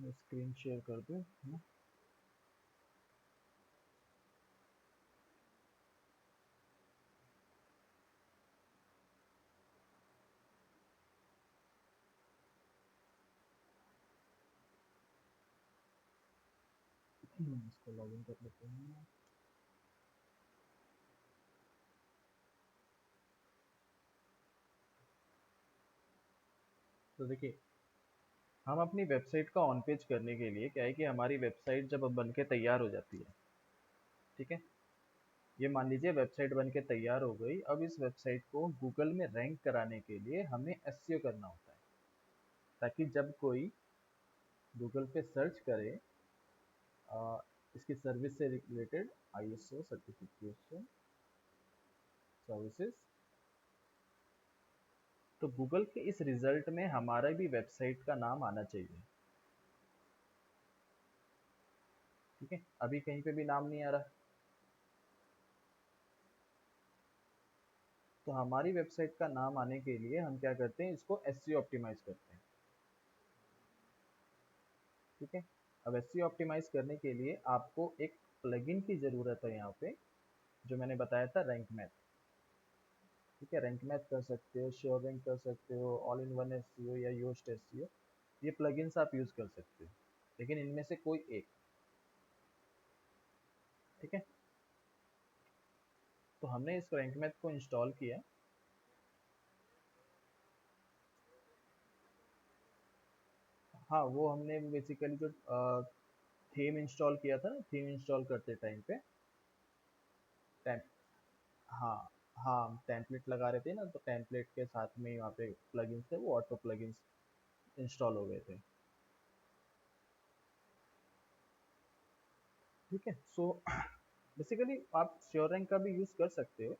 Screen share कर दूं है ना। इसको लॉगिन कर लेते हैं। तो देखिए, हम अपनी वेबसाइट का ऑन पेज करने के लिए क्या है कि हमारी वेबसाइट जब बन के तैयार हो जाती है, ठीक है, ये मान लीजिए वेबसाइट बन के तैयार हो गई। अब इस वेबसाइट को गूगल में रैंक कराने के लिए हमें एसईओ करना होता है, ताकि जब कोई गूगल पे सर्च करे इसकी सर्विस से रिलेटेड, आईएसओ सर्टिफिकेशन सर्विसेज, तो गूगल के इस रिजल्ट में हमारा भी वेबसाइट का नाम आना चाहिए। ठीक है, अभी कहीं पे भी नाम नहीं आ रहा, तो हमारी वेबसाइट का नाम आने के लिए हम क्या करते हैं, इसको एसईओ ऑप्टिमाइज करते हैं। ठीक है, अब एसईओ ऑप्टिमाइज करने के लिए आपको एक प्लगइन की जरूरत है यहाँ पे, जो मैंने बताया था, रैंक मैथ। ठीक है, रैंक मैथ कर सकते हो, श्योर रैंक कर सकते हो, ऑल इन वन एसईओ या योस्ट एसईओ, ये प्लगइन्स आप यूज कर सकते हो, लेकिन इनमें से कोई एक। ठीक है, तो हमने इस रैंक मैथ को इंस्टॉल किया। हाँ, वो हमने बेसिकली जो थीम इंस्टॉल किया था ना, थीम इंस्टॉल करते टाइम पे टेम हाँ हाँ, टेम्पलेट लगा रहे थे ना, तो टेम्पलेट के साथ में वहाँ पे प्लगइन्स थे, वो ऑटो प्लगइन्स इंस्टॉल हो गए थे। ठीक है, सो बेसिकली आप श्योर रैंक का भी यूज़ कर सकते हो,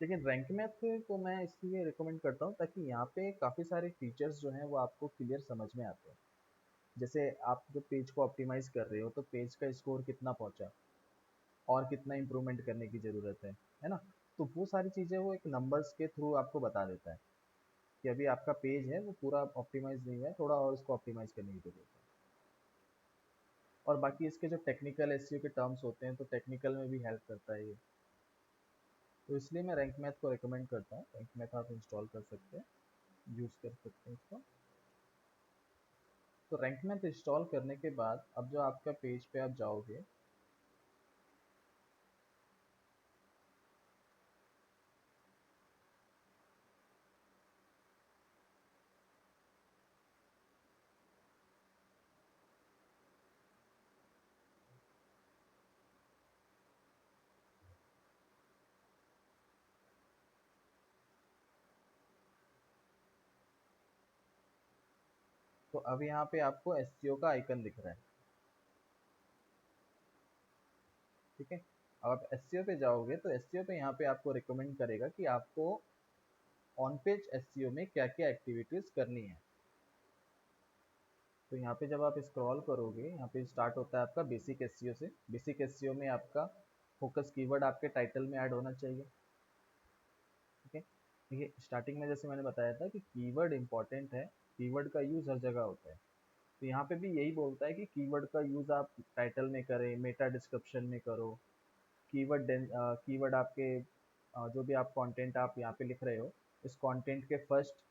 लेकिन रैंक मैथ को मैं इसलिए रिकमेंड करता हूँ ताकि यहाँ पे काफ़ी सारे फीचर्स जो हैं वो आपको क्लियर समझ में आते हैं। जैसे आप जो पेज को ऑप्टिमाइज कर रहे हो, तो पेज का स्कोर कितना पहुंचा और कितना इम्प्रूवमेंट करने की ज़रूरत है ना। तो वो सारी चीज़ें वो एक नंबर्स के थ्रू आपको बता देता है कि अभी आपका पेज है वो पूरा ऑप्टिमाइज नहीं है, थोड़ा और इसको ऑप्टिमाइज करने की ज़रूरत है। और बाकी इसके जो टेक्निकल एसईओ के टर्म्स होते हैं, तो टेक्निकल में भी हेल्प करता है ये। तो इसलिए मैं रैंक मैथ को रिकमेंड करता हूँ, रैंक मैथ आप इंस्टॉल कर सकते हैं, यूज़ कर सकते हैं इसको। तो रैंक मैथ इंस्टॉल करने के बाद अब जो आपका पेज पे आप जाओगे, तो अब यहाँ पे आपको एसईओ का आइकन दिख रहा है। ठीक है, अब आप एसईओ पे जाओगे तो एसईओ पे यहाँ पे आपको रिकमेंड करेगा कि आपको ऑन पेज एसईओ में क्या क्या एक्टिविटीज करनी है। तो यहाँ पे जब आप स्क्रॉल करोगे, यहाँ पे स्टार्ट होता है आपका बेसिक एसईओ से। बेसिक एसईओ में आपका फोकस कीवर्ड आपके टाइटल में ऐड होना चाहिए। ठीक है, देखिए स्टार्टिंग में जैसे मैंने बताया था कि कीवर्ड इंपॉर्टेंट है, कीवर्ड का यूज हर जगह होता है। तो यहाँ पे भी यही बोलता है कि कीवर्ड का यूज आप टाइटल में करें, मेटा डिस्क्रिप्शन में करो, कीवर्ड आपके जो भी आप कंटेंट आप यहाँ पे लिख रहे हो, इस कंटेंट के फर्स्ट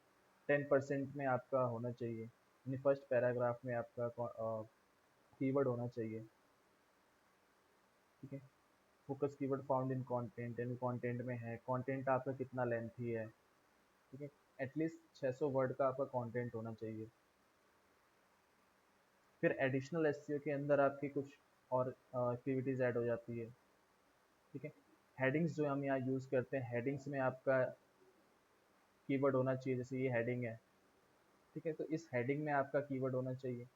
10% में आपका होना चाहिए, यानी फर्स्ट पैराग्राफ में आपका कीवर्ड होना चाहिए। ठीक है, focus keyword found in content, यानी कंटेंट में है, कंटेंट आपका कितना लेंथी है। ठीक है, एटलीस्ट 600 वर्ड का आपका कंटेंट होना चाहिए। फिर एडिशनल एसईओ के अंदर आपकी कुछ और एक्टिविटीज ऐड हो जाती है। ठीक है, हेडिंग्स जो हम यहाँ यूज़ करते हैं, हेडिंग्स में आपका कीवर्ड होना चाहिए, जैसे ये हेडिंग है। ठीक है, तो इस हेडिंग में आपका कीवर्ड होना चाहिए।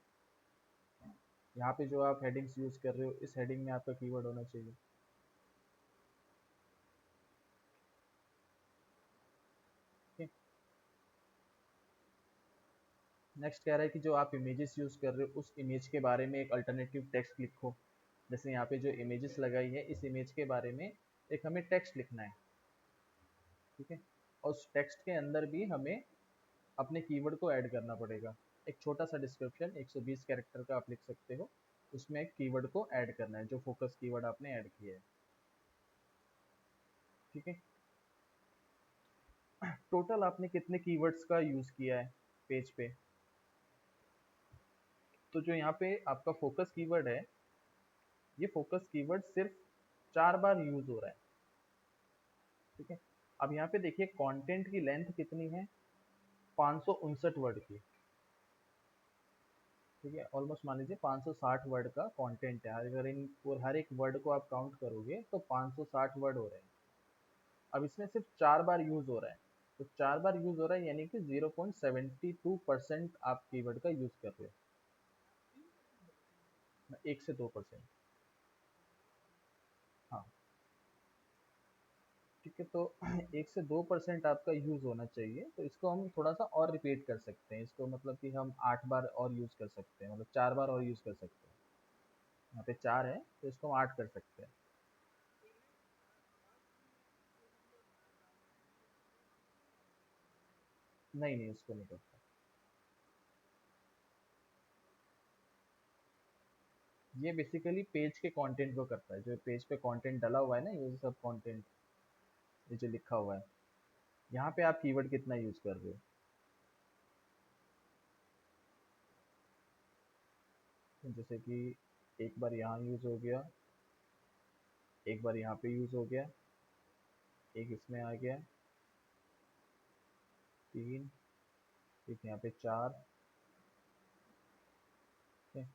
यहाँ पे जो आप हेडिंग्स यूज़ कर रहे हो, इस हेडिंग में आपका कीवर्ड होना चाहिए। ठीक है, नेक्स्ट कह रहा है कि जो आप इमेजेस यूज़ कर रहे हो, उस इमेज के बारे में एक अल्टरनेटिव टेक्स्ट लिखो। जैसे यहाँ पे जो इमेजेस लगाई है, इस इमेज के बारे में एक हमें टेक्स्ट लिखना है। ठीक है, और उस टेक्स्ट के अंदर भी हमें अपने कीवर्ड को ऐड करना पड़ेगा। एक छोटा सा डिस्क्रिप्शन 120 कैरेक्टर का आप लिख सकते हो, उसमें एक कीवर्ड को ऐड करना है जो फोकस कीवर्ड आपने ऐड किया है। ठीक है, टोटल आपने कितने कीवर्ड्स का यूज किया है पेज पे? तो जो यहाँ पे आपका फोकस कीवर्ड है, ये फोकस कीवर्ड सिर्फ 4 बार यूज हो रहा है। ठीक है, अब यहाँ पे देखिए कंटेंट की लेंथ कितनी है, 559 वर्ड की। ठीक है, ऑलमोस्ट मान लीजिए 560 वर्ड का कंटेंट है। अगर इन और हर एक वर्ड को आप काउंट करोगे तो 560 वर्ड हो रहे हैं। अब इसमें सिर्फ 4 बार यूज हो रहा है, तो 4 बार यूज हो रहा है यानी कि 0.72% आप कीवर्ड का यूज कर रहे हो, 1 से 2%। हाँ, ठीक है, तो 1 से 2% आपका यूज होना चाहिए। तो इसको हम थोड़ा सा और रिपीट कर सकते हैं, इसको मतलब कि हम 8 बार और यूज कर सकते हैं, मतलब 4 बार और यूज कर सकते हैं। यहाँ पे 4 है तो इसको हम 8 कर सकते हैं। नहीं नहीं, इसको नहीं करता। ये बेसिकली पेज के कंटेंट को करता है, जो पेज पे कंटेंट डला हुआ है ना, ये सब कंटेंट, ये जो लिखा हुआ है, यहाँ पे आप कीवर्ड कितना यूज कर रहे हो। जैसे कि एक बार यहाँ यूज हो गया, एक बार यहाँ पे यूज हो गया, एक इसमें आ गया, 3, एक यहाँ पे 4। ठीक है,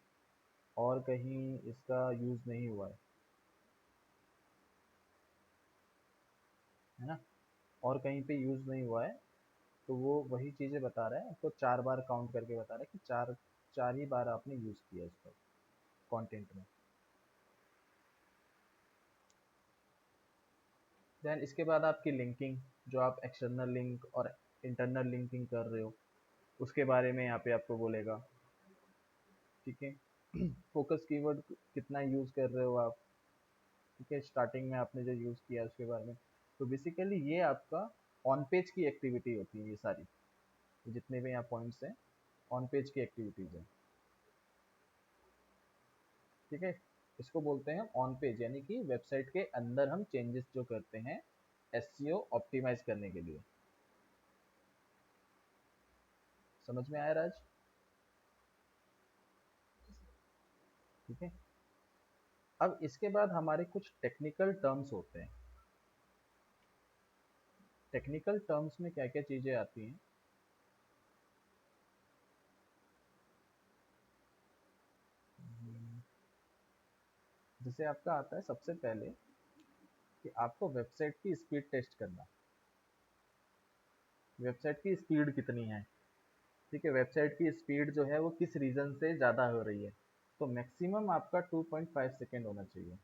और कहीं इसका यूज नहीं हुआ है ना, और कहीं पे यूज नहीं हुआ है, तो वो वही चीजें बता रहा है, आपको 4 बार काउंट करके बता रहा है कि चार, 4 ही बार आपने यूज किया इसको कंटेंट में। देन इसके बाद आपकी लिंकिंग, जो आप एक्सटर्नल लिंक और इंटरनल लिंकिंग कर रहे हो, उसके बारे में यहाँ पे आपको बोलेगा। ठीक है, फोकस कीवर्ड कितना यूज कर रहे हो आप। ठीक है, स्टार्टिंग में आपने जो यूज किया उसके बारे में। तो बेसिकली ये आपका ऑन पेज की एक्टिविटी होती है, ये सारी, ये जितने भी यहाँ पॉइंट्स हैं ऑन पेज की एक्टिविटीज हैं। ठीक है, इसको बोलते हैं ऑन पेज, यानी कि वेबसाइट के अंदर हम चेंजेस जो करते हैं एसईओ ऑप्टिमाइज करने के लिए। समझ में आया राज? ठीक है, अब इसके बाद हमारे कुछ टेक्निकल टर्म्स होते हैं। टेक्निकल टर्म्स में क्या क्या चीजें आती हैं? जैसे आपका आता है सबसे पहले कि आपको वेबसाइट की स्पीड टेस्ट करना। वेबसाइट की स्पीड कितनी है। ठीक है, वेबसाइट की स्पीड जो है वो किस रीजन से ज़्यादा हो रही है। तो मैक्सिमम आपका 2.5 सेकेंड होना चाहिए।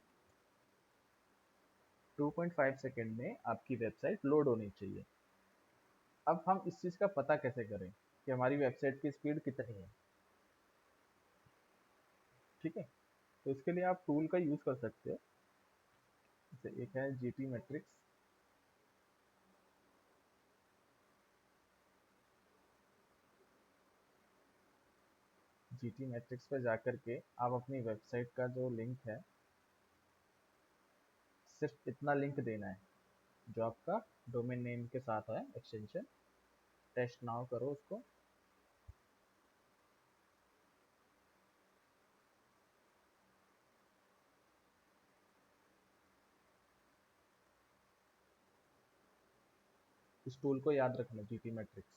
2.5 सेकेंड में आपकी वेबसाइट लोड होनी चाहिए। अब हम इस चीज़ का पता कैसे करें कि हमारी वेबसाइट की स्पीड कितनी है। ठीक है, तो इसके लिए आप टूल का यूज़ कर सकते हो। जैसे एक है जीटी मैट्रिक्स। जीटी मैट्रिक्स पे जाकर के आप अपनी वेबसाइट का जो लिंक है, सिर्फ इतना लिंक देना है जो आपका डोमेन नेम के साथ है एक्सटेंशन। टेस्ट नाउ करो उसको। इस टूल को याद रखना, जीटी मैट्रिक्स।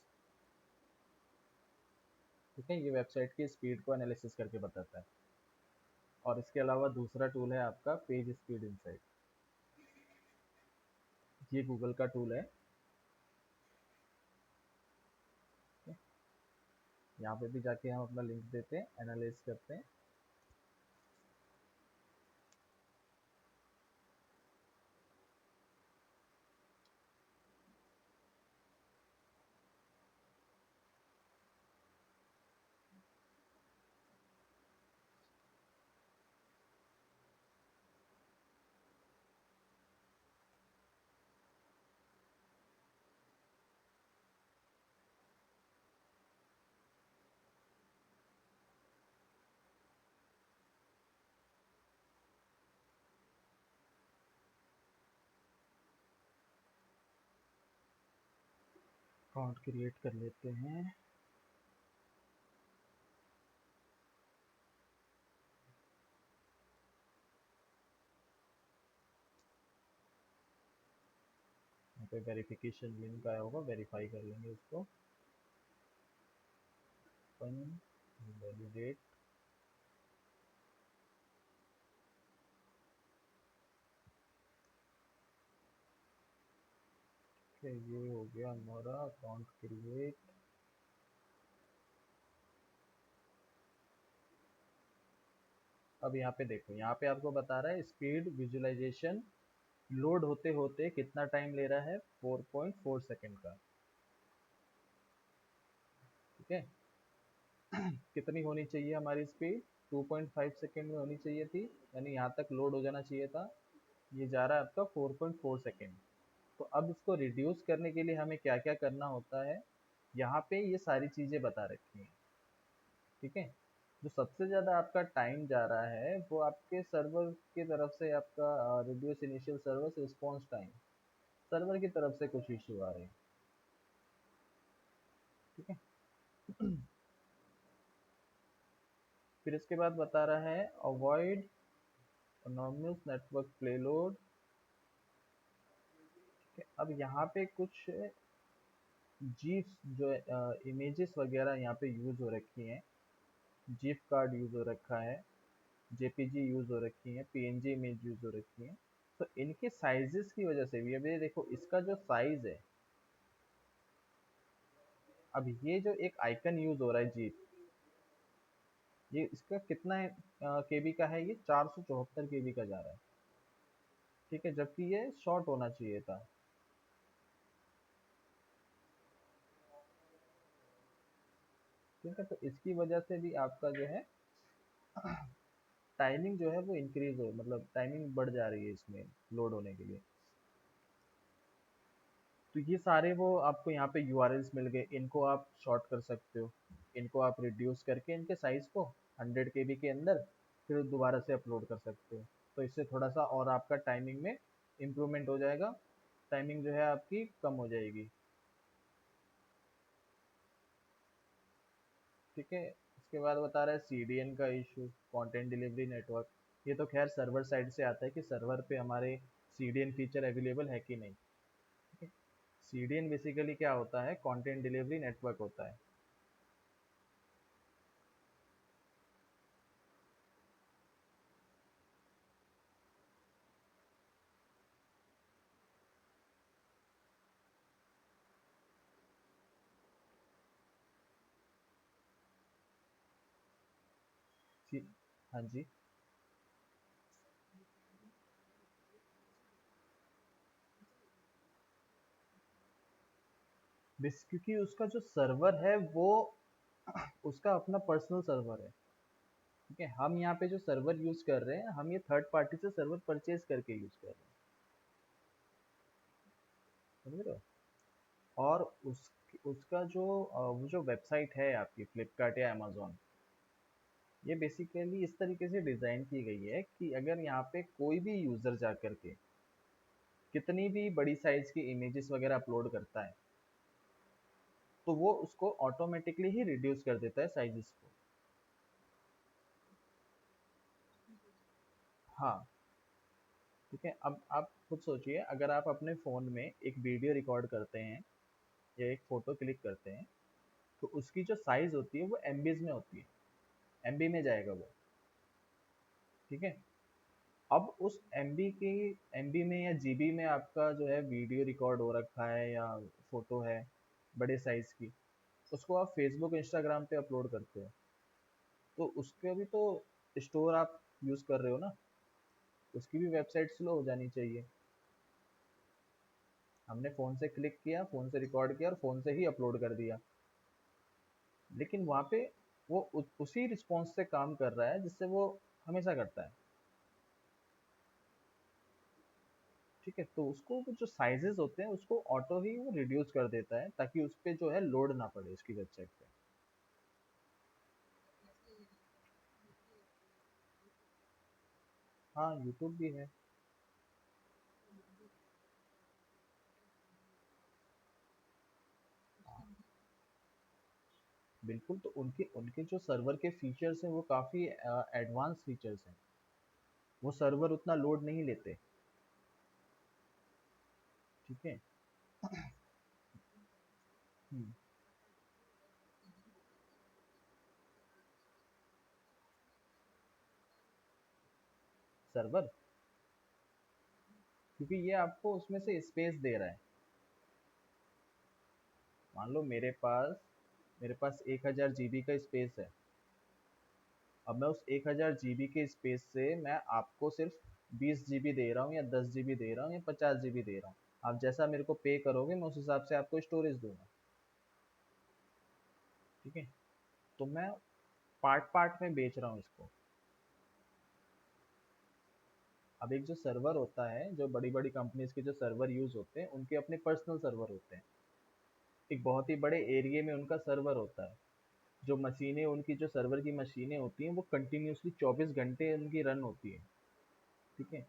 ठीक है, ये वेबसाइट की स्पीड को एनालिसिस करके बताता है। और इसके अलावा दूसरा टूल है आपका पेज स्पीड इंसाइट। ये गूगल का टूल है। ठीक है? यहाँ पे भी जाके हम अपना लिंक देते हैं, एनालाइज करते हैं। अकाउंट क्रिएट कर लेते हैं। यहाँ पे वेरिफिकेशन लिंक आया होगा, वेरीफाई कर लेंगे उसको। वैलिडेट। ये हो गया हमारा अकाउंट क्रिएट। अब यहाँ पे देखो, यहाँ पे आपको बता रहा है स्पीड विजुअलाइजेशन लोड होते होते कितना टाइम ले रहा है, 4.4 सेकंड का। ठीक है। कितनी होनी चाहिए हमारी स्पीड, 2.5 सेकंड में होनी चाहिए थी, यानी यहाँ तक लोड हो जाना चाहिए था। ये जा रहा है आपका 4.4 सेकंड। तो अब इसको रिड्यूस करने के लिए हमें क्या क्या करना होता है, यहाँ पे ये सारी चीजें बता रखी हैं। ठीक है। जो सबसे ज्यादा आपका टाइम जा रहा है वो आपके सर्वर की तरफ से, आपका reduce initial server response time, server की तरफ से कुछ इशू आ रहे हैं। ठीक है। फिर इसके बाद बता रहा है अवॉइड एनॉर्मस नेटवर्क पेलोड। अब यहाँ पे कुछ जीफ जो इमेजेस वगैरह यहाँ पे यूज हो रखी हैं, जीफ कार्ड यूज हो रखा है, जेपीजी यूज हो रखी है, पीएनजी इमेज यूज हो रखी है। तो इनके साइजेस की वजह से भी, अब ये देखो इसका जो साइज है, अब ये जो एक आइकन यूज हो रहा है जीप, ये इसका कितना केबी का है, ये 474 केबी का जा रहा है। ठीक है, जबकि ये शॉर्ट होना चाहिए था। ठीक है, तो इसकी वजह से भी आपका जो है टाइमिंग जो है वो इंक्रीज हो, मतलब टाइमिंग बढ़ जा रही है इसमें लोड होने के लिए। तो ये सारे वो आपको यहाँ पे यूआरएल्स मिल गए, इनको आप शॉर्ट कर सकते हो, इनको आप रिड्यूस करके इनके साइज को 100 केबी के अंदर फिर दोबारा से अपलोड कर सकते हो। तो इससे थोड़ा सा और आपका टाइमिंग में इम्प्रूवमेंट हो जाएगा, टाइमिंग जो है आपकी कम हो जाएगी। ठीक है। इसके बाद बता रहा है सीडीएन का इशू, कंटेंट डिलीवरी नेटवर्क। ये तो खैर सर्वर साइड से आता है कि सर्वर पे हमारे सीडीएन फीचर अवेलेबल है कि नहीं। ठीक है। सीडीएन बेसिकली क्या होता है, कंटेंट डिलीवरी नेटवर्क होता है। हाँ जी। क्योंकि उसका जो सर्वर है वो उसका अपना पर्सनल सर्वर है। ठीक है, हम यहाँ पे जो सर्वर यूज कर रहे हैं, हम ये थर्ड पार्टी से सर्वर परचेज करके यूज कर रहे हैं। समझ रहे हो। और उसका जो वो जो वेबसाइट है आपकी फ्लिपकार्ट या अमेजोन, ये बेसिकली इस तरीके से डिजाइन की गई है कि अगर यहाँ पे कोई भी यूजर जा करके कितनी भी बड़ी साइज की इमेजेस वगैरह अपलोड करता है, तो वो उसको ऑटोमेटिकली ही रिड्यूस कर देता है साइजेस को। हाँ। ठीक है, अब आप खुद सोचिए, अगर आप अपने फ़ोन में एक वीडियो रिकॉर्ड करते हैं या एक फ़ोटो क्लिक करते हैं, तो उसकी जो साइज़ होती है वो एमबीज में होती है, एमबी में जाएगा वो। ठीक है। अब उस एमबी की, एमबी में या जीबी में आपका जो है वीडियो रिकॉर्ड हो रखा है या फ़ोटो है बड़े साइज़ की, उसको आप फेसबुक इंस्टाग्राम पे अपलोड करते हो, तो उसका भी तो स्टोर आप यूज़ कर रहे हो ना, उसकी भी वेबसाइट स्लो हो जानी चाहिए। हमने फ़ोन से क्लिक किया, फ़ोन से रिकॉर्ड किया और फ़ोन से ही अपलोड कर दिया, लेकिन वहाँ पे वो उसी रिस्पॉन्स से काम कर रहा है जिससे वो हमेशा करता है। ठीक है, तो उसको वो जो साइजेस होते हैं उसको ऑटो ही वो रिड्यूस कर देता है, ताकि उस पे जो है लोड ना पड़े उसकी वेबसाइट पे। हाँ, यूट्यूब भी है। बिल्कुल, तो उनके उनके जो सर्वर के फीचर्स हैं वो काफ़ी एडवांस फीचर्स हैं। वो सर्वर उतना लोड नहीं लेते। ठीक है। हम्म, सर्वर, क्योंकि ये आपको उसमें से स्पेस दे रहा है। मान लो मेरे पास 1000 जीबी का स्पेस है। अब मैं उस 1000 जीबी के स्पेस से मैं आपको सिर्फ 20 जीबी दे रहा हूँ या 10 जीबी दे रहा हूँ या 50 जीबी दे रहा हूँ। आप जैसा मेरे को पे करोगे मैं उस हिसाब से आपको स्टोरेज दूंगा। ठीक है। तो मैं पार्ट पार्ट में बेच रहा हूँ इसको। अब एक जो सर्वर होता है, जो बड़ी बड़ी कंपनीज के जो सर्वर यूज होते हैं उनके अपने पर्सनल सर्वर होते हैं। एक बहुत ही बड़े एरिया में उनका सर्वर होता है। जो मशीनें, उनकी जो सर्वर की मशीनें होती हैं वो कंटिन्यूसली 24 घंटे उनकी रन होती है। ठीक है।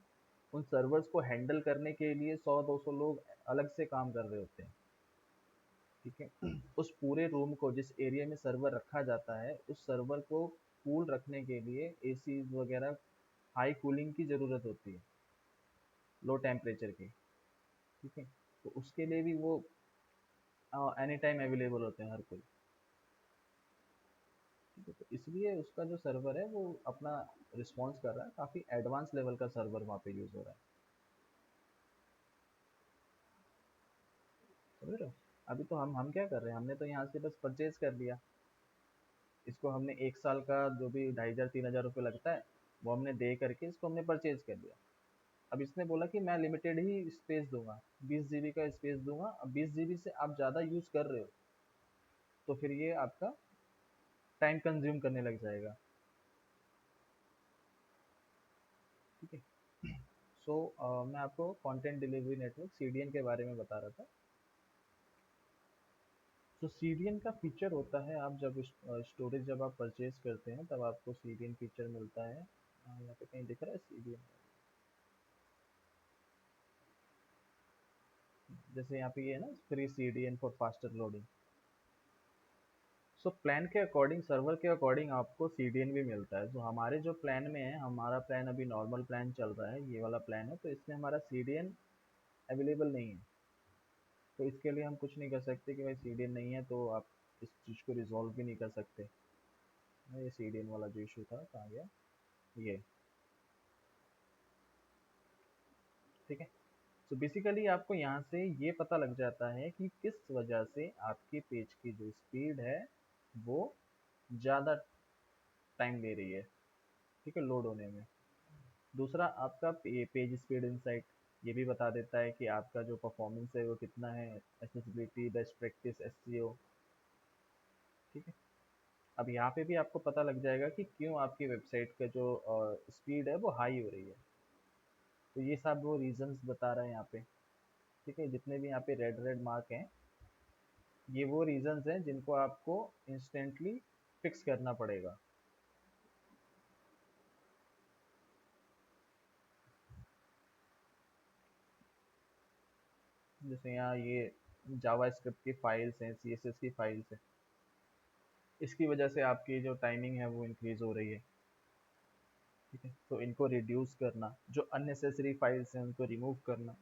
उन सर्वर्स को हैंडल करने के लिए 100-200 लोग अलग से काम कर रहे होते हैं। ठीक है। उस पूरे रूम को, जिस एरिया में सर्वर रखा जाता है, उस सर्वर को कूल रखने के लिए एसी वगैरह, हाई कूलिंग की ज़रूरत होती है, लो टेम्परेचर की। ठीक है। तो उसके लिए भी वो एनी टाइम अवेलेबल होते हैं हर कोई। ठीक है। तो इसलिए उसका जो सर्वर है वो अपना रिस्पॉन्स कर रहा है, काफ़ी एडवांस लेवल का सर्वर वहाँ पे यूज़ हो रहा है। समझ रहे हो। अभी तो हम क्या कर रहे हैं, हमने तो यहाँ से बस परचेज कर लिया। इसको हमने 1 साल का जो भी 2500-3000 रुपये लगता है वो हमने दे करके इसको हमने परचेज कर लिया। अब इसने बोला कि मैं लिमिटेड ही स्पेस दूंगा, 20 जीबी का स्पेस दूंगा। अब 20 जीबी से आप ज़्यादा यूज़ कर रहे हो तो फिर ये आपका टाइम कंज्यूम करने लग जाएगा। ठीक है। सो मैं आपको कंटेंट डिलीवरी नेटवर्क सीडीएन के बारे में बता रहा था। तो सीडीएन का फीचर होता है, आप जब स्टोरेज जब आप परचेज करते हैं तब आपको सीडीएन फीचर मिलता है। यहाँ पे कहीं दिख रहा है सीडीएन, जैसे यहाँ पे ये है ना, free CDN for faster loading. So plan के अकॉर्डिंग, सर्वर के अकॉर्डिंग आपको सीडीएन भी मिलता है। तो हमारे जो प्लान में है, हमारा प्लान अभी नॉर्मल प्लान चल रहा है, ये वाला प्लान है, तो इसमें हमारा सीडीएन अवेलेबल नहीं है। तो इसके लिए हम कुछ नहीं कर सकते कि भाई सीडीएन नहीं है तो आप इस चीज़ को रिजॉल्व भी नहीं कर सकते। ये सीडीएन वाला जो इशू था कहाँ गया ये। ठीक है। तो बेसिकली आपको यहाँ से ये पता लग जाता है कि किस वजह से आपके पेज की जो स्पीड है वो ज़्यादा टाइम ले रही है। ठीक है, लोड होने में। दूसरा आपका पेज स्पीड इंसाइट, ये भी बता देता है कि आपका जो परफॉर्मेंस है वो कितना है, एक्सेसिबिलिटी, बेस्ट प्रैक्टिस, एसईओ। ठीक है। अब यहाँ पे भी आपको पता लग जाएगा कि क्यों आपकी वेबसाइट का जो स्पीड है वो हाई हो रही है। तो ये सब वो रीजंस बता रहे हैं यहाँ पे। ठीक है। जितने भी यहाँ पे रेड रेड मार्क हैं, ये वो रीजंस हैं जिनको आपको इंस्टेंटली फिक्स करना पड़ेगा। जैसे यहाँ ये जावा स्क्रिप्ट की फाइल्स हैं, सीएसएस की फाइल्स हैं, इसकी वजह से आपकी जो टाइमिंग है वो इंक्रीज हो रही है। ठीक है। तो इनको रिड्यूस करना, जो अननेसेसरी फाइल्स हैं उनको रिमूव करना।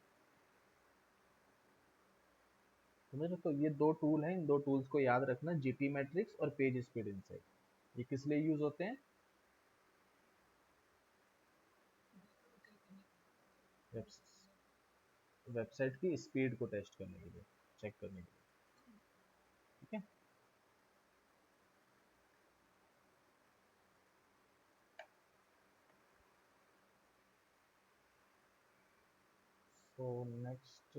समझ लो। तो ये दो टूल हैं, इन दो टूल्स को याद रखना, जीटी मैट्रिक्स और पेज स्पीड इंसाइट। ये किस लिए यूज होते हैं? वेबसाइट की स्पीड को टेस्ट करने के लिए, चेक करने के लिए। ठीक है। सो नेक्स्ट,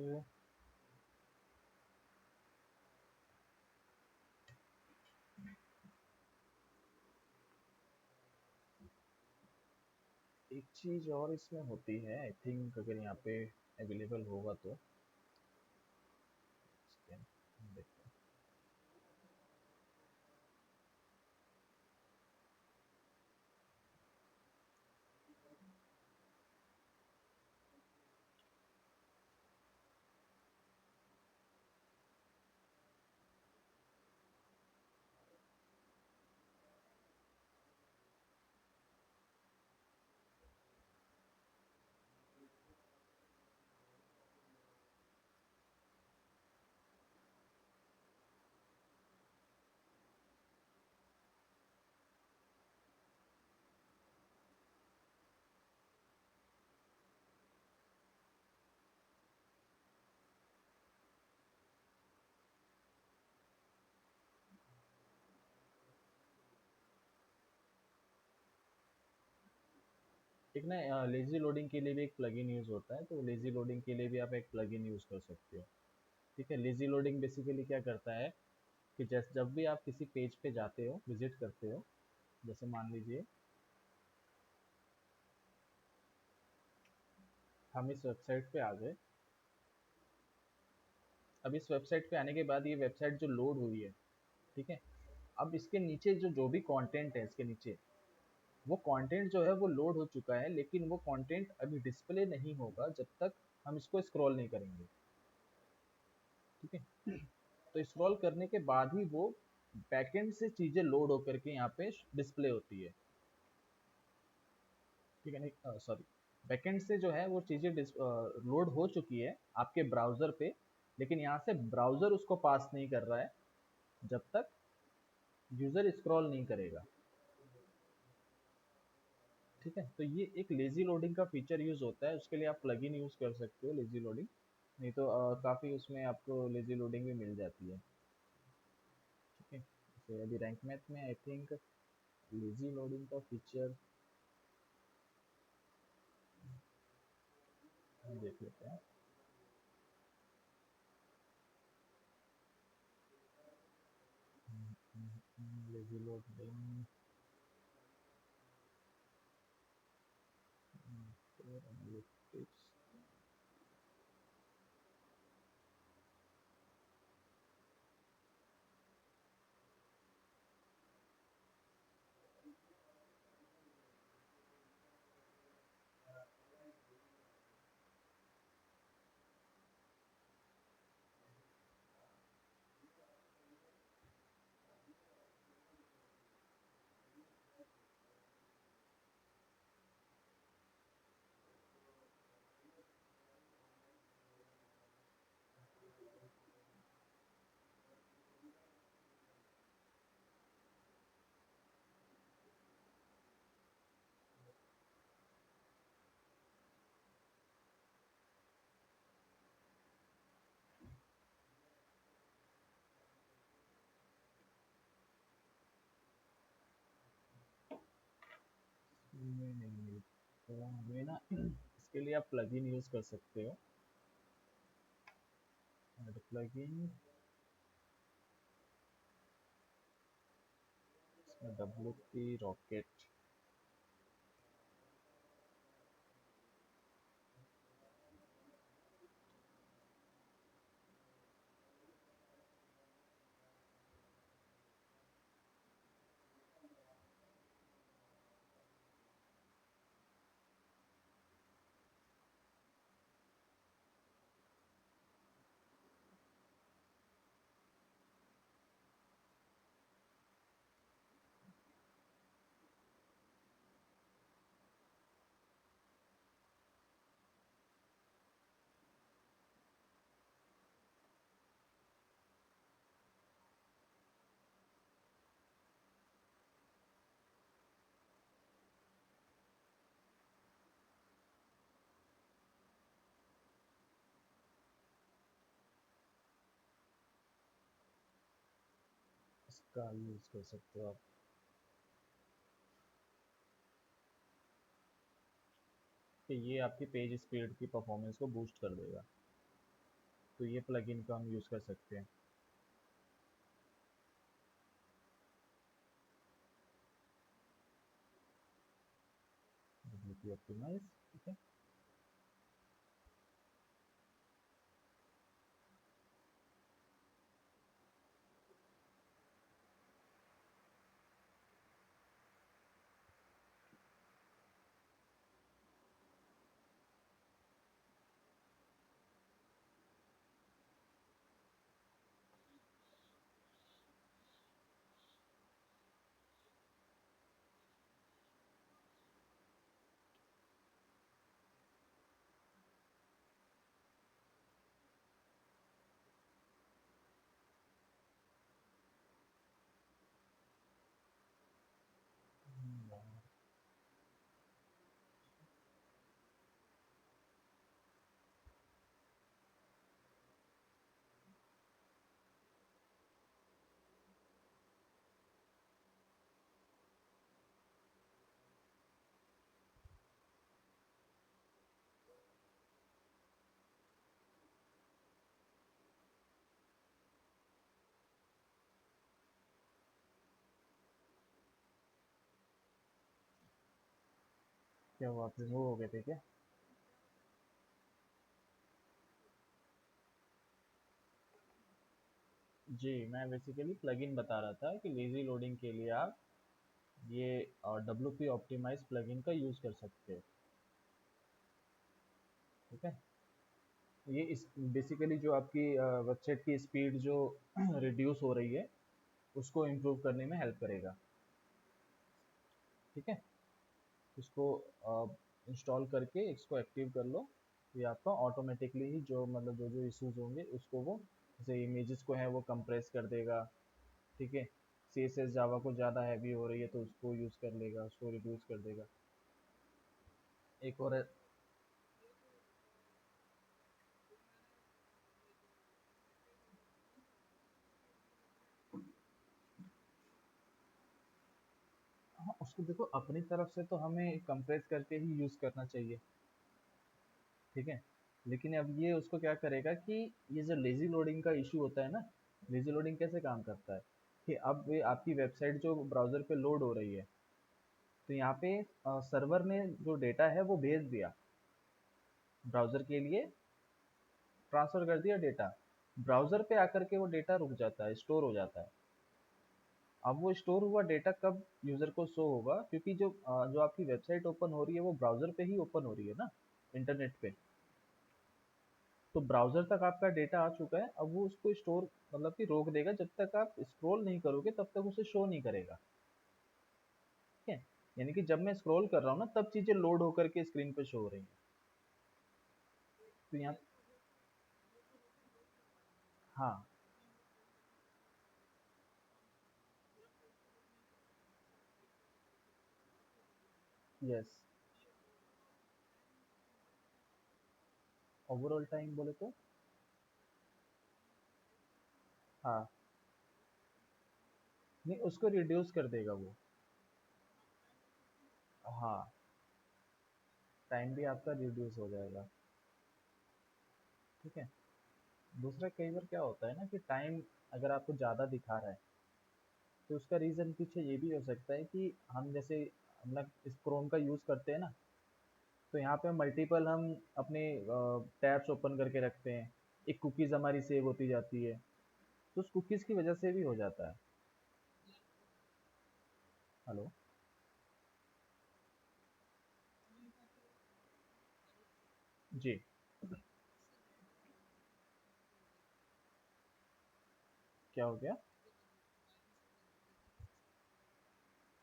एक चीज और इसमें होती है, आई थिंक अगर यहाँ पे अवेलेबल होगा तो देखते हैं। एक ना लेजी लोडिंग के लिए भी एक प्लगइन यूज़ होता है, तो लेजी लोडिंग के लिए भी आप एक प्लगइन यूज़ कर सकते हो। ठीक है, लेजी लोडिंग बेसिकली क्या करता है कि जैसे जब भी आप किसी पेज पे जाते हो, विजिट करते हो, जैसे मान लीजिए हम इस वेबसाइट पे आ गए। अब इस वेबसाइट पे आने के बाद ये वेबसाइट जो लोड हुई है, ठीक है, अब इसके नीचे जो जो भी कंटेंट है इसके नीचे, वो कंटेंट जो है वो लोड हो चुका है, लेकिन वो कंटेंट अभी डिस्प्ले नहीं होगा जब तक हम इसको स्क्रॉल नहीं करेंगे। ठीक है, तो स्क्रॉल करने के बाद ही वो बैकएंड से चीजें लोड होकर के यहाँ पे डिस्प्ले होती है। ठीक है, नहीं सॉरी, बैकएंड से जो है वो चीजें लोड हो चुकी है आपके ब्राउजर पे, लेकिन यहाँ से ब्राउजर उसको पास नहीं कर रहा है जब तक यूजर स्क्रॉल नहीं करेगा। ठीक है, तो ये एक लेजी लोडिंग का फीचर यूज होता है, उसके लिए आप प्लगइन यूज कर सकते हो लेजी लोडिंग। नहीं तो काफी उसमें आपको लेजी लोडिंग भी मिल जाती है। ठीक है, जैसे अभी रैंक मैथ में आई थिंक लेजी लोडिंग का फीचर हम देख लेते हैं। Lazy loading analytics. नहीं, तो हमें ना इसके लिए आप प्लगइन यूज कर सकते हो। ऐड प्लगइन, इसमें WP रॉकेट। इसका यूज कर सकते हो आप। कि ये आपकी पेज स्पीड की परफॉर्मेंस को बूस्ट कर देगा, तो ये प्लगइन का हम यूज कर सकते हैं। WP optimize. ठीक है, क्या हुआ, आप रिमूव हो गए थे क्या? जी, मैं बेसिकली प्लगइन बता रहा था कि लेज़ी लोडिंग के लिए आप ये डब्ल्यू पी ऑप्टिमाइज प्लगइन का यूज़ कर सकते हो। ठीक है, ये इस बेसिकली जो आपकी वेबसाइट की स्पीड जो रिड्यूस हो रही है उसको इम्प्रूव करने में हेल्प करेगा। ठीक है, इसको इंस्टॉल करके इसको एक्टिव कर लो। ये आपका ऑटोमेटिकली ही जो मतलब जो जो इश्यूज होंगे उसको वो जैसे इमेजेस को है वो कंप्रेस कर देगा। ठीक है, सी एस एस जावा को ज़्यादा हैवी हो रही है तो उसको यूज़ कर लेगा, उसको रिड्यूस कर देगा। एक और हाँ, उसको देखो अपनी तरफ से तो हमें कंप्रेस करके ही यूज़ करना चाहिए। ठीक है, लेकिन अब ये उसको क्या करेगा कि ये जो लेजी लोडिंग का इशू होता है ना, लेजी लोडिंग कैसे काम करता है कि अब ये आपकी वेबसाइट जो ब्राउज़र पे लोड हो रही है, तो यहाँ पे सर्वर ने जो डेटा है वो भेज दिया ब्राउज़र के लिए, ट्रांसफ़र कर दिया डेटा। ब्राउज़र पे आकर के वो डेटा रुक जाता है, स्टोर हो जाता है। अब वो स्टोर हुआ डेटा कब यूज़र को शो होगा, क्योंकि जो आपकी वेबसाइट ओपन हो रही है वो ब्राउज़र पे ही ओपन हो रही है ना, इंटरनेट पे। तो ब्राउज़र तक आपका डेटा आ चुका है, अब वो उसको स्टोर मतलब कि रोक देगा, जब तक आप स्क्रॉल नहीं करोगे तब तक उसे शो नहीं करेगा। ठीक है, यानी कि जब मैं स्क्रॉल कर रहा हूँ ना तब चीज़ें लोड होकर के स्क्रीन पे शो हो रही हैं। तो यहाँ हाँ, यस, ओवरऑल टाइम बोले तो हाँ, नहीं उसको रिड्यूस कर देगा वो। हाँ, टाइम भी आपका रिड्यूस हो जाएगा। ठीक है, दूसरा कई बार क्या होता है ना कि टाइम अगर आपको ज़्यादा दिखा रहा है तो उसका रीज़न पीछे ये भी हो सकता है कि हम जैसे हम लोग इस क्रोम का यूज़ करते हैं ना, तो यहाँ पे मल्टीपल हम अपने टैब्स ओपन करके रखते हैं, एक कुकीज़ हमारी सेव होती जाती है, तो उस कुकीज़ की वजह से भी हो जाता है। हेलो, जी, क्या हो गया?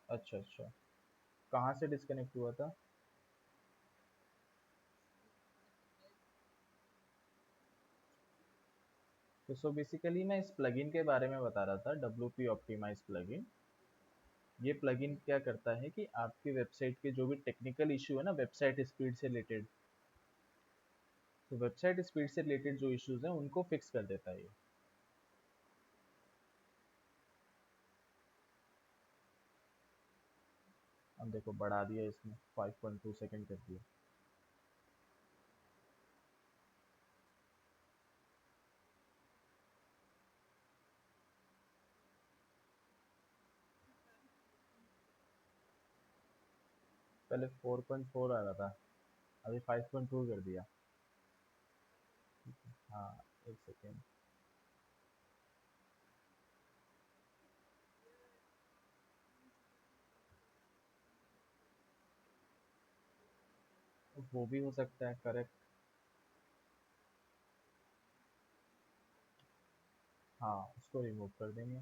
अच्छा अच्छा, कहाँ से डिस्कनेक्ट हुआ था? तो सो बेसिकली मैं इस प्लगइन के बारे में बता रहा था, डब्ल्यू पी ऑप्टिमाइज प्लगइन। ये प्लगइन क्या करता है कि आपकी वेबसाइट के जो भी टेक्निकल इशू है ना वेबसाइट स्पीड से रिलेटेड, तो वेबसाइट स्पीड से रिलेटेड जो इश्यूज हैं उनको फिक्स कर देता है ये। अब देखो बढ़ा दिया इसने, 5.2 सेकंड कर दिया। पहले 4.4 आ रहा था, अभी 5.2 कर दिया। हाँ, एक सेकेंड। वो भी हो सकता है, करेक्ट। हाँ, उसको रिमूव कर देंगे।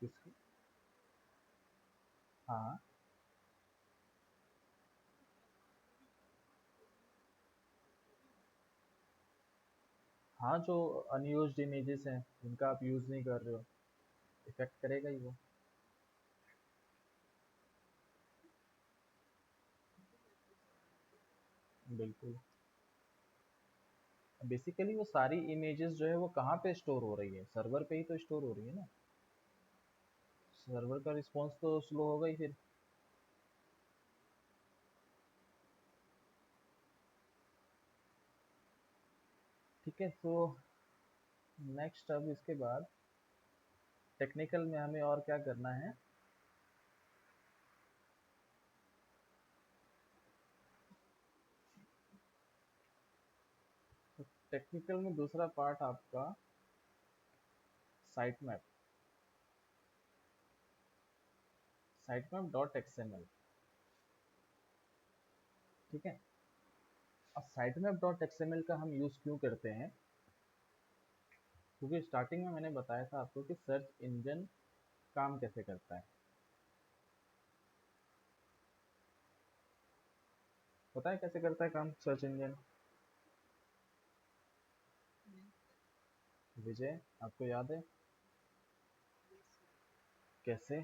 किसको? हाँ हाँ, जो अनयूज्ड इमेजेस हैं जिनका आप यूज़ नहीं कर रहे हो, इफेक्ट करेगा ही वो। बिल्कुल, बेसिकली वो सारी इमेजेस जो है वो कहाँ पे स्टोर हो रही है, सर्वर पे ही तो स्टोर हो रही है ना। सर्वर का रिस्पॉन्स तो स्लो होगा ही फिर। ठीक है, तो नेक्स्ट अब इसके बाद टेक्निकल में हमें और क्या करना है। तो टेक्निकल में दूसरा पार्ट आपका site map, site map dot XML. ठीक है, अब साइट मैप डॉट एक्सएमएल का हम यूज़ क्यों करते हैं, क्योंकि स्टार्टिंग में मैंने बताया था आपको कि सर्च इंजन काम कैसे करता है। पता है कैसे करता है काम सर्च इंजन? विजय, आपको याद है कैसे?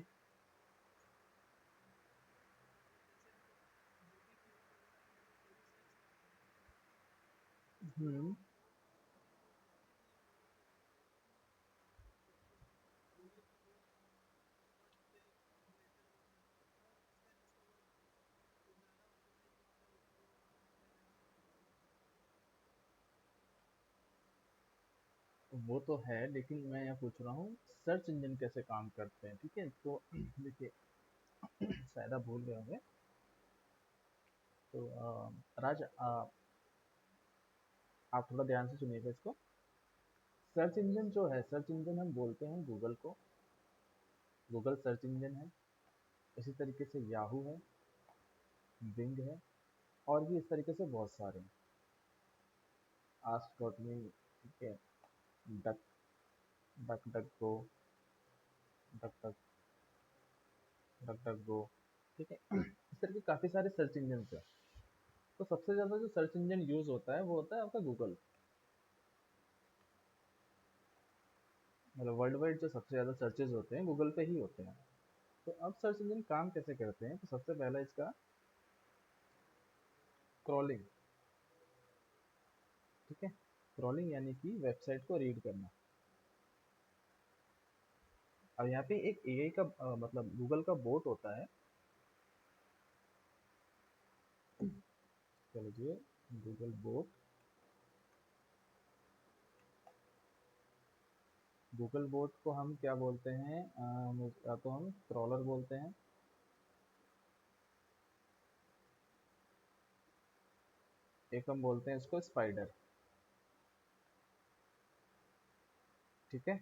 हम्म, वो तो है, लेकिन मैं यहाँ पूछ रहा हूँ सर्च इंजन कैसे काम करते हैं। ठीक है, तो देखिए, शायद आप भूल गए होंगे। तो राज, आप थोड़ा ध्यान से सुनिएगा इसको। सर्च इंजन जो है, सर्च इंजन हम बोलते हैं गूगल को, गूगल सर्च इंजन है। इसी तरीके से याहू है, बिंग है, और भी इस तरीके से बहुत सारे हैं। आस्क डॉट मी, ठीक है, डक डक डक गो, डक डक डक डक गो। ठीक है, इस तरह के काफ़ी सारे सर्च इंजन है। तो सबसे ज़्यादा जो सर्च इंजन यूज़ होता है वो होता है आपका गूगल। मतलब वर्ल्ड वाइड जो सबसे ज़्यादा सर्चेज होते हैं गूगल पे ही होते हैं। तो अब सर्च इंजन काम कैसे करते हैं, तो सबसे पहला इसका क्रॉलिंग। ठीक है, क्रॉलिंग यानी कि वेबसाइट को रीड करना। अब यहाँ पे एक एआई का मतलब गूगल का बोट होता है। चलिए, गूगल बोट, गूगल बोट को हम क्या बोलते हैं, या तो हम क्रॉलर बोलते हैं, एक हम बोलते हैं इसको स्पाइडर। ठीक है,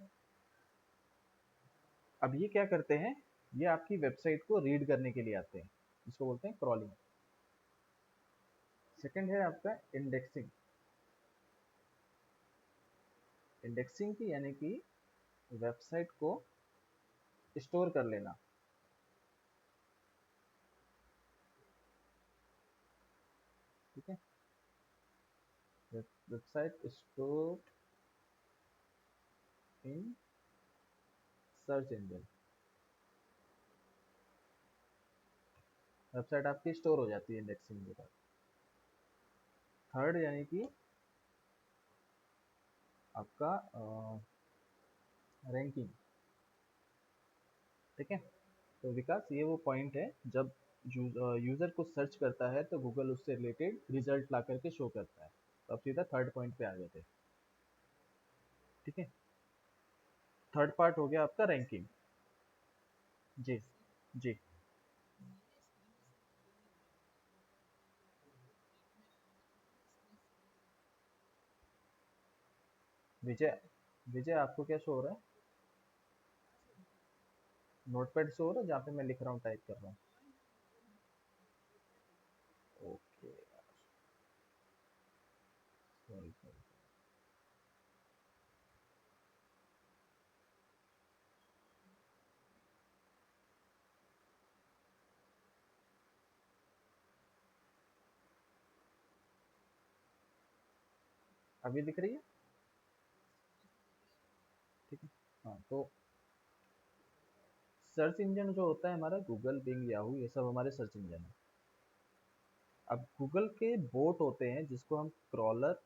अब ये क्या करते हैं, ये आपकी वेबसाइट को रीड करने के लिए आते हैं, इसको बोलते हैं क्रॉलिंग। सेकंड है आपका इंडेक्सिंग। इंडेक्सिंग की यानी कि वेबसाइट को स्टोर कर लेना। ठीक है, website store in search engine, website आपकी स्टोर हो जाती है इंडेक्सिंग के बाद। थर्ड यानी कि आपका रैंकिंग। ठीक है, तो विकास, ये वो पॉइंट है जब यूजर को सर्च करता है तो गूगल उससे रिलेटेड रिजल्ट ला करके शो करता है। तो अब सीधा थर्ड पॉइंट पे आ गए थे। ठीक है, थर्ड पार्ट हो गया आपका रैंकिंग। जी, जी। विजय, विजय आपको क्या शो हो रहा है? नोटपैड शो हो रहा है जहाँ पे मैं लिख रहा हूँ, टाइप कर रहा हूँ? Okay, sorry sorry. अभी दिख रही है? ठीक है, हाँ, तो सर्च इंजन जो होता है हमारा गूगल, बिंग, याहू, ये सब हमारे सर्च इंजन है। अब गूगल के बोट होते हैं जिसको हम क्रॉलर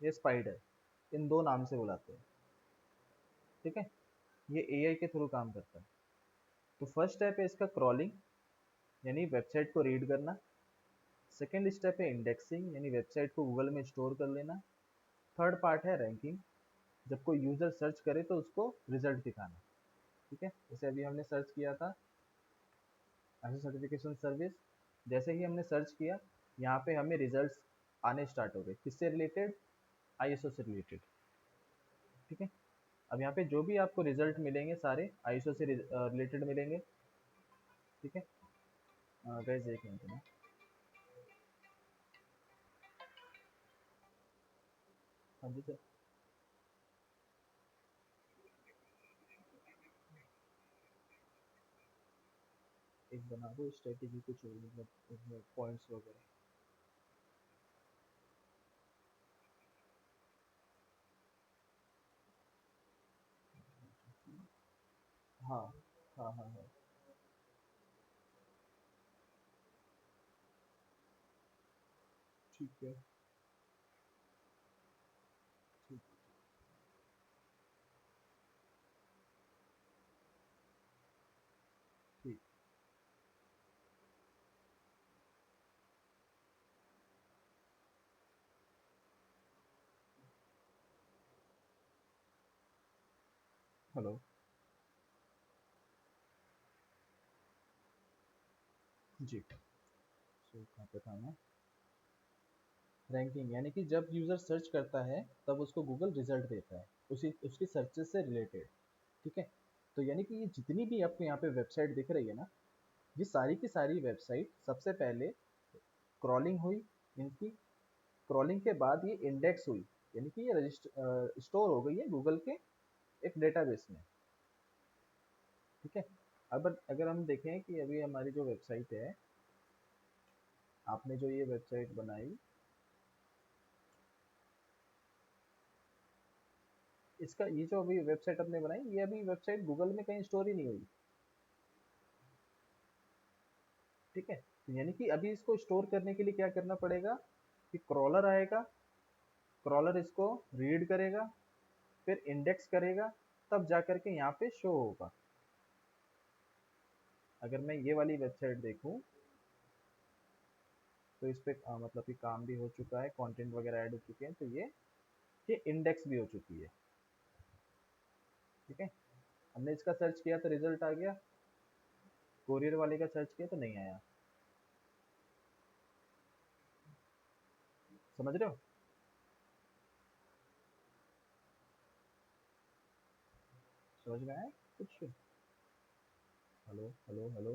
या स्पाइडर, इन दो नाम से बुलाते हैं। ठीक है, ये एआई के थ्रू काम करता है। तो फर्स्ट स्टेप है इसका क्रॉलिंग, यानी वेबसाइट को रीड करना। सेकेंड स्टेप है इंडेक्सिंग, यानी वेबसाइट को गूगल में स्टोर कर लेना। थर्ड पार्ट है रैंकिंग। जब कोई यूज़र सर्च करे तो उसको रिजल्ट दिखाना। ठीक है, जैसे अभी हमने सर्च किया था आईएसओ सर्टिफिकेशन सर्विस, जैसे ही हमने सर्च किया यहाँ पे हमें रिजल्ट्स आने स्टार्ट हो गए। किससे रिलेटेड? आईएसओ से रिलेटेड। ठीक है, अब यहाँ पे जो भी आपको रिजल्ट मिलेंगे सारे आईएसओ से रिलेटेड मिलेंगे। ठीक है, गाइस एक मिनट में। हाँ जी सर। एक बना दो स्ट्रेटेजी कुछ मतलब पॉइंट्स वगैरह। हाँ हाँ हाँ हाँ। ठीक है। ठीक। ठीक। हेलो। जी। सो कहाँ पे था मैं? रैंकिंग यानी कि जब यूज़र सर्च करता है तब उसको गूगल रिजल्ट देता है उसी उसकी सर्चेस से रिलेटेड। ठीक है, तो यानी कि ये जितनी भी आपको यहाँ पे वेबसाइट दिख रही है ना, ये सारी की सारी वेबसाइट सबसे पहले क्रॉलिंग हुई इनकी। क्रॉलिंग के बाद ये इंडेक्स हुई, यानी कि ये रजिस्टर स्टोर हो गई है गूगल के एक डेटाबेस में। ठीक है, अब अगर हम देखें कि अभी हमारी जो वेबसाइट है, आपने जो ये वेबसाइट बनाई, इसका ये जो अभी वेबसाइट आपने बनाई, ये अभी वेबसाइट गूगल में कहीं स्टोर ही नहीं हुई। ठीक है, तो यानी कि अभी इसको स्टोर करने के लिए क्या करना पड़ेगा कि क्रॉलर आएगा, क्रॉलर इसको रीड करेगा, फिर इंडेक्स करेगा, तब जा करके यहाँ पे शो होगा। अगर मैं ये वाली वेबसाइट देखूँ तो इस पे मतलब कि काम भी हो चुका है, कंटेंट वगैरह ऐड हो चुके हैं, तो ये इंडेक्स भी हो चुकी है। ठीक है, हमने इसका सर्च किया तो रिजल्ट आ गया, कोरियर वाले का सर्च किया तो नहीं आया। समझ रहे हो? समझ में आया कुछ? Hello hello hello.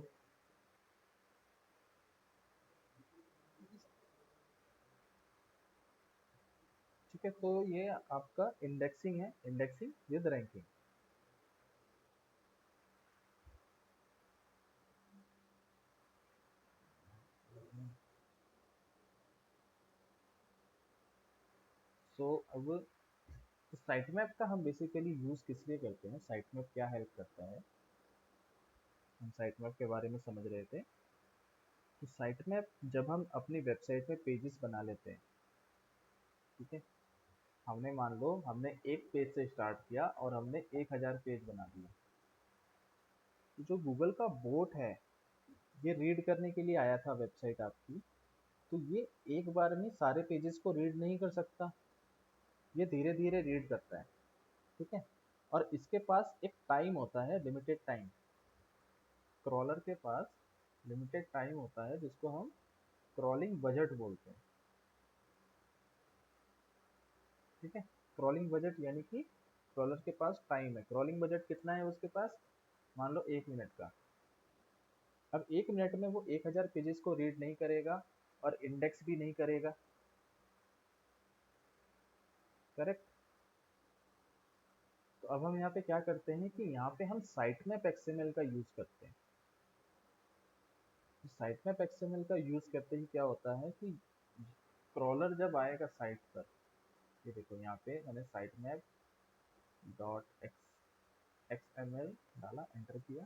ठीक है, तो ये आपका इंडेक्सिंग है, इंडेक्सिंग विद रैंकिंग। सो अब साइट मैप का हम बेसिकली यूज़ किस लिए करते हैं, साइट मैप क्या हेल्प करता है, हम साइट मैप के बारे में समझ रहे थे। तो साइट मैप जब हम अपनी वेबसाइट में पेजेस बना लेते हैं, ठीक है, हमने मान लो हमने एक पेज से स्टार्ट किया और हमने 1000 पेज बना दिया, तो जो गूगल का बोट है ये रीड करने के लिए आया था वेबसाइट आपकी, तो ये एक बार में सारे पेजेस को रीड नहीं कर सकता, ये धीरे धीरे रीड करता है। ठीक है, और इसके पास एक टाइम होता है, लिमिटेड टाइम। क्रॉलर के पास लिमिटेड टाइम होता है जिसको हम क्रॉलिंग बजट बोलते हैं। ठीक है, क्रॉलिंग बजट यानी कि क्रॉलर के पास टाइम है, क्रॉलिंग बजट कितना है उसके पास, मान लो 1 मिनट का। अब 1 मिनट में वो 1000 पेजेस को रीड नहीं करेगा और इंडेक्स भी नहीं करेगा। करेक्ट। तो अब हम यहाँ पे क्या करते हैं कि यहाँ पे हम साइट मैप एक्सएमएल का यूज करते हैं। साइट मैप एक्सएमएल का यूज करते ही क्या होता है कि क्रॉलर जब आएगा साइट पर, ये देखो यहाँ पे मैंने साइट मैप डॉट एक्सएमएल डाला, एंटर किया।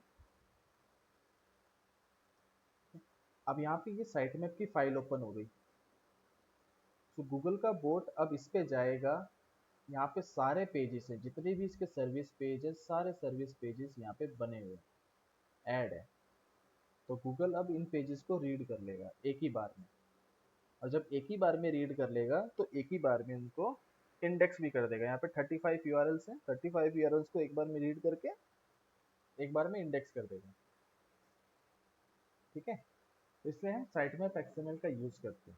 अब यहाँ पे ये साइट मैप की फाइल ओपन हो गई। तो गूगल का बोट अब इस पे जाएगा, यहाँ पे सारे पेजेस हैं जितने भी इसके सर्विस पेज है, सारे सर्विस पेजेस यहाँ पे बने हुए ऐड है। तो गूगल अब इन पेजेस को रीड कर लेगा एक ही बार में, और जब एक ही बार में रीड कर लेगा तो एक ही बार में उनको इंडेक्स भी कर देगा। यहाँ पे 35 यूआरएल्स हैं, 35 यूआरएल्स को एक बार में रीड करके एक बार में इंडेक्स कर देगा। ठीक है, तो इसलिए हम साइटमैप एक्सएमएल का यूज करते हैं।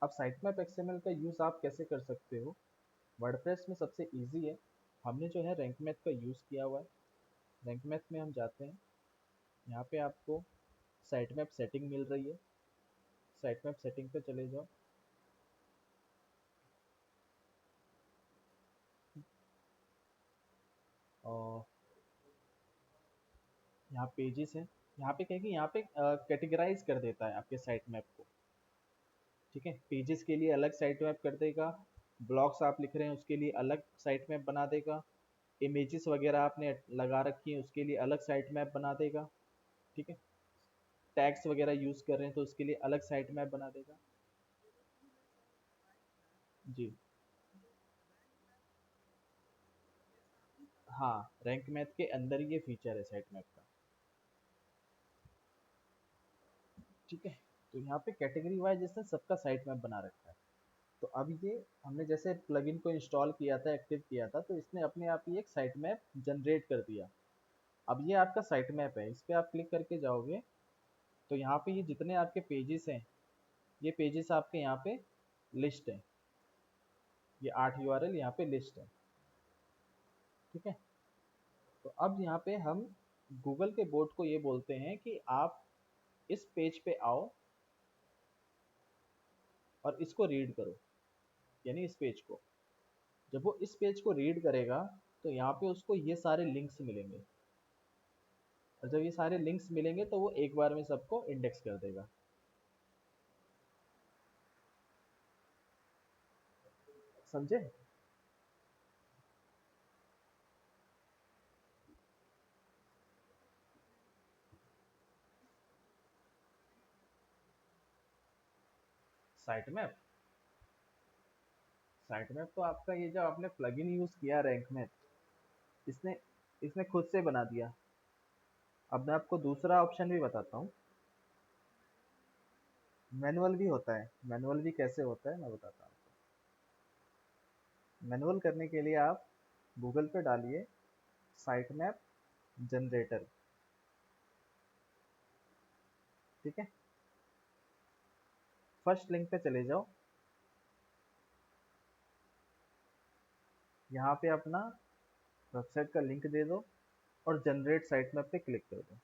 अब साइटमैप एक्सएमएल का यूज आप कैसे कर सकते हो? वर्डप्रेस में सबसे इजी है। हमने जो है रैंक मैथ का यूज किया हुआ है। रैंक मैथ में हम जाते हैं, यहाँ पे आपको साइटमैप सेटिंग मिल रही है। साइटमैप सेटिंग पे चले जाओ। और यहाँ पेजेस है, यहाँ पे क्या है कि यहाँ पे कैटेगराइज कर देता है आपके साइट मैप को। ठीक है, पेजेस के लिए अलग साइट मैप कर देगा, ब्लॉग्स आप लिख रहे हैं उसके लिए अलग साइट मैप बना देगा, इमेजेस वगैरह आपने लगा रखी है उसके लिए अलग साइट मैप बना देगा। ठीक है, टैग्स वगैरह यूज कर रहे हैं तो उसके लिए अलग साइट मैप बना देगा। जी हाँ, रैंक मैथ के अंदर ये फीचर है साइट मैप का। ठीक है, तो यहाँ पे कैटेगरी वाइज इसने सबका साइट मैप बना रखा है। तो अब ये हमने जैसे प्लगइन को इंस्टॉल किया था, एक्टिव किया था, तो इसने अपने आप ही एक साइट मैप जनरेट कर दिया। अब ये आपका साइट मैप है, इस पर आप क्लिक करके जाओगे तो यहाँ पे ये जितने आपके पेजेस हैं, ये पेजेस आपके यहाँ पे लिस्ट है। ये 8 यूआरएल यहाँ पे लिस्ट है। ठीक है, तो अब यहाँ पे हम गूगल के बोर्ड को ये बोलते हैं कि आप इस पेज पे आओ और इसको रीड करो, यानी इस पेज को। जब वो इस पेज को रीड करेगा तो यहाँ पे उसको ये सारे लिंक्स मिलेंगे, और जब ये सारे लिंक्स मिलेंगे तो वो एक बार में सबको इंडेक्स कर देगा। समझे? साइट मैप, साइट मैप तो आपका ये जो आपने प्लगइन यूज किया रैंक में, इसने इसने खुद से बना दिया। अब मैं आपको दूसरा ऑप्शन भी बताता हूँ। मैनुअल भी होता है। मैनुअल भी कैसे होता है मैं बताता हूँ। मैनुअल करने के लिए आप गूगल पे डालिए साइट मैप जनरेटर। ठीक है, फर्स्ट लिंक पे चले जाओ, यहाँ पे अपना वेबसाइट का लिंक दे दो और जनरेट साइट मैप पे क्लिक कर दो।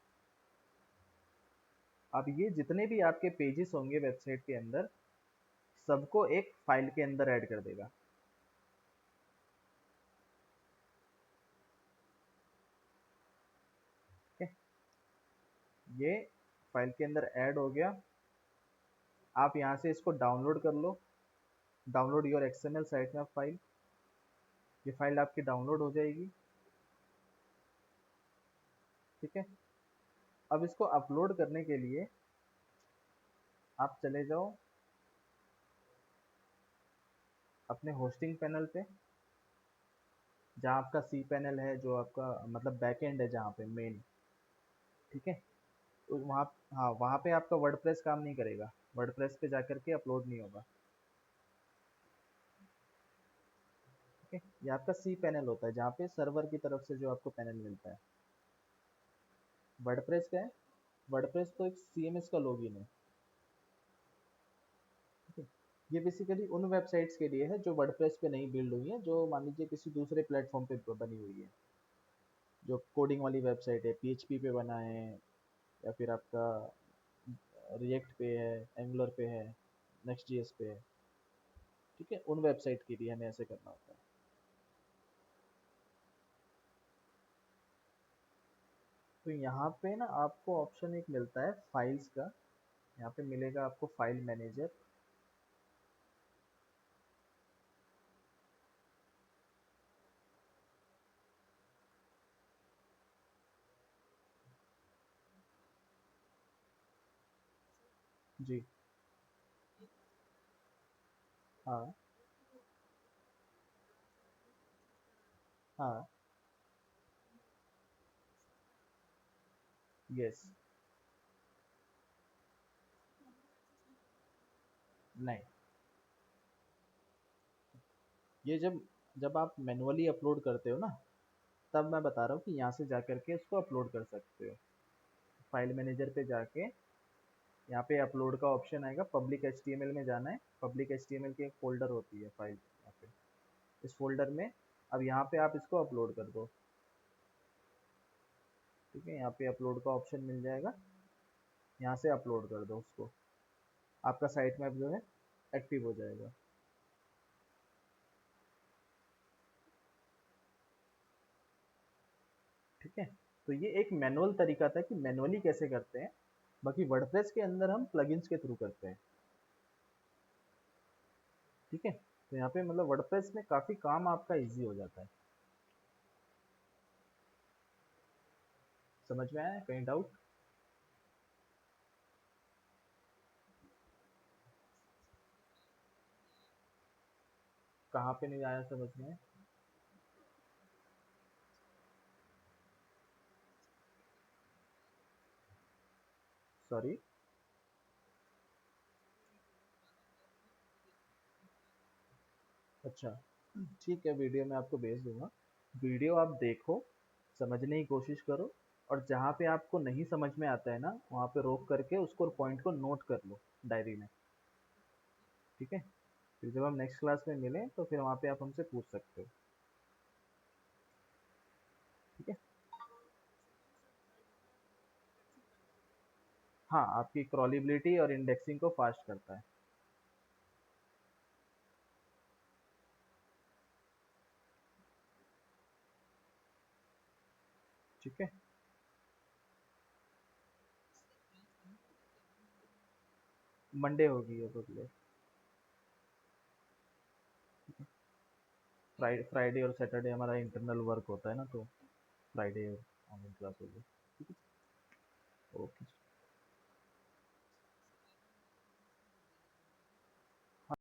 अब ये जितने भी आपके पेजेस होंगे वेबसाइट के अंदर, सबको एक फाइल के अंदर ऐड कर देगा। ठीक है, ये फाइल के अंदर ऐड हो गया। आप यहाँ से इसको डाउनलोड कर लो, download your XML site map file. ये फाइल आपकी डाउनलोड हो जाएगी। ठीक है, अब इसको अपलोड करने के लिए आप चले जाओ अपने होस्टिंग पैनल पे, जहाँ आपका सी पैनल है, जो आपका मतलब बैकएंड है जहाँ पे मेन। ठीक है, तो वहाँ, हाँ वहाँ पे आपका वर्डप्रेस काम नहीं करेगा, वर्डप्रेस पे जाकर के अपलोड नहीं होगा। ठीक है, ये आपका सी पैनल होता है, जहाँ पे सर्वर की तरफ से जो आपको पैनल मिलता है। वर्डप्रेस क्या है? वर्डप्रेस तो एक सीएमएस का लॉगिन है। ठीक है, ये बेसिकली उन वेबसाइट्स के लिए है जो वर्डप्रेस पे नहीं बिल्ड हुई है, जो मान लीजिए किसी दूसरे प्लेटफॉर्म पे बनी हुई है, जो कोडिंग वाली वेबसाइट है, पीएचपी पे बना है, या फिर आपका रिएक्ट पे है, एंगुलर पे है, नेक्स्ट जीएस पे है। ठीक है, उन वेबसाइट के लिए हमें ऐसे करना होता है। तो यहाँ पे ना आपको ऑप्शन एक मिलता है फाइल्स का, यहाँ पे मिलेगा आपको फाइल मैनेजर। जी हाँ, हाँ, यस, नहीं, ये जब जब आप मैनुअली अपलोड करते हो ना, तब मैं बता रहा हूँ कि यहाँ से जा करके उसको अपलोड कर सकते हो। फाइल मैनेजर पे जाके यहाँ पे अपलोड का ऑप्शन आएगा, पब्लिक एचटीएमएल में जाना है। पब्लिक एचटीएमएल की एक फोल्डर होती है फाइल यहाँ पे, इस फोल्डर में अब यहाँ पे आप इसको अपलोड कर दो। ठीक है, यहाँ पे अपलोड का ऑप्शन मिल जाएगा, यहाँ से अपलोड कर दो उसको, आपका साइट मैप जो है एक्टिव हो जाएगा। ठीक है, तो ये एक मैनुअल तरीका था कि मैनुअली कैसे करते हैं। बाकी वर्डप्रेस के अंदर हम प्लगइन्स के थ्रू करते हैं। ठीक है, तो यहाँ पे मतलब वर्डप्रेस में काफ़ी काम आपका इजी हो जाता है। समझ में आया, कहीं डाउट? कहाँ पे नहीं आया समझ में? सॉरी। अच्छा, ठीक है, वीडियो मैं आपको भेज दूंगा। वीडियो आप देखो, समझने की कोशिश करो, और जहाँ पे आपको नहीं समझ में आता है ना, वहाँ पे रोक करके उसको पॉइंट को नोट कर लो डायरी में। ठीक है, फिर जब हम नेक्स्ट क्लास में मिलें तो फिर वहाँ पे आप हमसे पूछ सकते हो। ठीक है, हाँ, आपकी क्रॉलेबिलिटी और इंडेक्सिंग को फास्ट करता है। ठीक है, मंडे होगी ये बदले। फ्राइडे और सैटरडे हमारा इंटरनल वर्क होता है ना, तो फ्राइडे ऑनलाइन क्लास होगी।